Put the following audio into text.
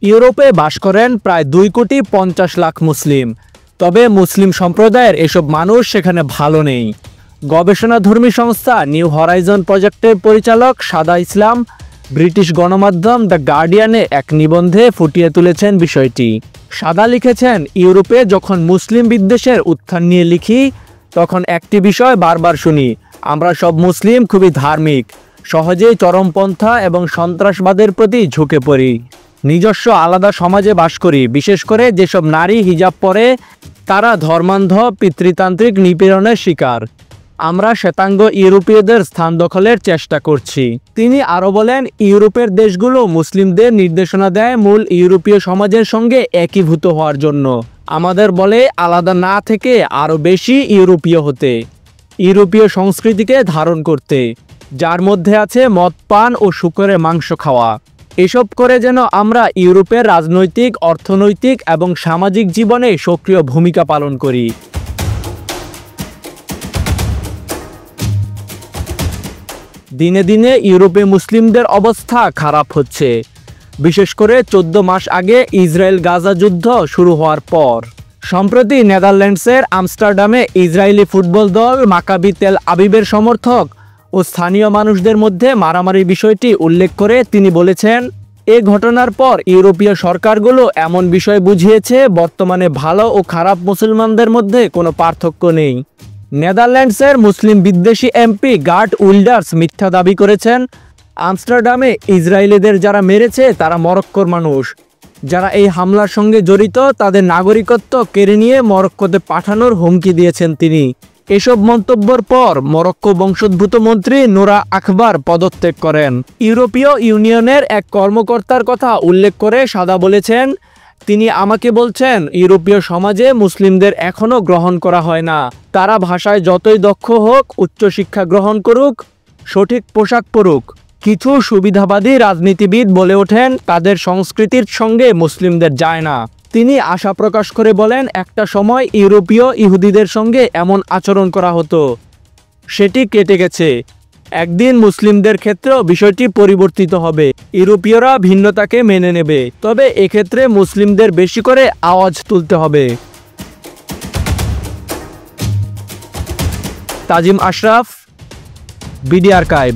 ইউরোপে বাস করেন প্রায় 2,50,00,000 মুসলিম। তবে মুসলিম সম্প্রদায়ের এসব মানুষ সেখানে ভালো নেই। গবেষণাধর্মী সংস্থা নিউ হরাইজন প্রজেক্টের পরিচালক সাদা ইসলাম ব্রিটিশ গণমাধ্যম দ্য গার্ডিয়ানে এক নিবন্ধে ফুটিয়ে তুলেছেন বিষয়টি। সাদা লিখেছেন, ইউরোপে যখন মুসলিম বিদ্বেষের উত্থান নিয়ে লিখি, তখন একটি বিষয় বারবার শুনি, আমরা সব মুসলিম খুবই ধার্মিক, সহজেই চরমপন্থা এবং সন্ত্রাসবাদের প্রতি ঝুঁকে পড়ি। নিজস্ব আলাদা সমাজে বাস করি, বিশেষ করে যেসব নারী হিজাব পরে তারা ধর্মান্ধ পিতৃতান্ত্রিক নিপীড়নের শিকার। আমরা শ্বেতাঙ্গ ইউরোপীয়দের স্থান দখলের চেষ্টা করছি। তিনি আরও বলেন, ইউরোপের দেশগুলো মুসলিমদের নির্দেশনা দেয় মূল ইউরোপীয় সমাজের সঙ্গে একীভূত হওয়ার জন্য। আমাদের বলে আলাদা না থেকে আরও বেশি ইউরোপীয় হতে, ইউরোপীয় সংস্কৃতিকে ধারণ করতে, যার মধ্যে আছে মদ পান ও শূকরের মাংস খাওয়া। এসব করে যেন আমরা ইউরোপের রাজনৈতিক, অর্থনৈতিক এবং সামাজিক জীবনে সক্রিয় ভূমিকা পালন করি। দিনে দিনে ইউরোপে মুসলিমদের অবস্থা খারাপ হচ্ছে, বিশেষ করে 14 মাস আগে ইসরায়েল গাজা যুদ্ধ শুরু হওয়ার পর। সম্প্রতি নেদারল্যান্ডসের আমস্টারডামে ইসরায়েলি ফুটবল দল মাকাবি তেল আবিবের সমর্থক ও স্থানীয় মানুষদের মধ্যে মারামারির বিষয়টি উল্লেখ করে তিনি বলেছেন, এ ঘটনার পর ইউরোপীয় সরকারগুলো এমন বিষয় বুঝিয়েছে বর্তমানে ভালো ও খারাপ মুসলমানদের মধ্যে কোনো পার্থক্য নেই। নেদারল্যান্ডসের মুসলিম বিদ্বেষী এমপি গার্ট উইল্ডার্স মিথ্যা দাবি করেছেন, আমস্টারডামে ইসরায়েলিদের যারা মেরেছে তারা মরক্কোর মানুষ। যারা এই হামলার সঙ্গে জড়িত তাদের নাগরিকত্ব কেড়ে নিয়ে মরক্কোতে পাঠানোর হুমকি দিয়েছেন তিনি। এসব মন্তব্যের পর মরক্কো বংশোদ্ভূত মন্ত্রী নোরা আখবার পদত্যাগ করেন। ইউরোপীয় ইউনিয়নের এক কর্মকর্তার কথা উল্লেখ করে সাদা বলেছেন, তিনি আমাকে বলছেন, ইউরোপীয় সমাজে মুসলিমদের এখনও গ্রহণ করা হয় না। তারা ভাষায় যতই দক্ষ হোক, উচ্চশিক্ষা গ্রহণ করুক, সঠিক পোশাক পরুক। কিছু সুবিধাবাদী রাজনীতিবিদ বলে ওঠেন, তাদের সংস্কৃতির সঙ্গে মুসলিমদের যায় না। তিনি আশা প্রকাশ করে বলেন, একটা সময় ইউরোপীয় ইহুদিদের সঙ্গে এমন আচরণ করা হতো, সেটি কেটে গেছে। একদিন মুসলিমদের ক্ষেত্রেও বিষয়টি পরিবর্তিত হবে। ইউরোপীয়রা ভিন্নতাকে মেনে নেবে, তবে এক্ষেত্রে মুসলিমদের বেশি করে আওয়াজ তুলতে হবে। তাজিম আশরাফ, বিডি আর্কাইভ।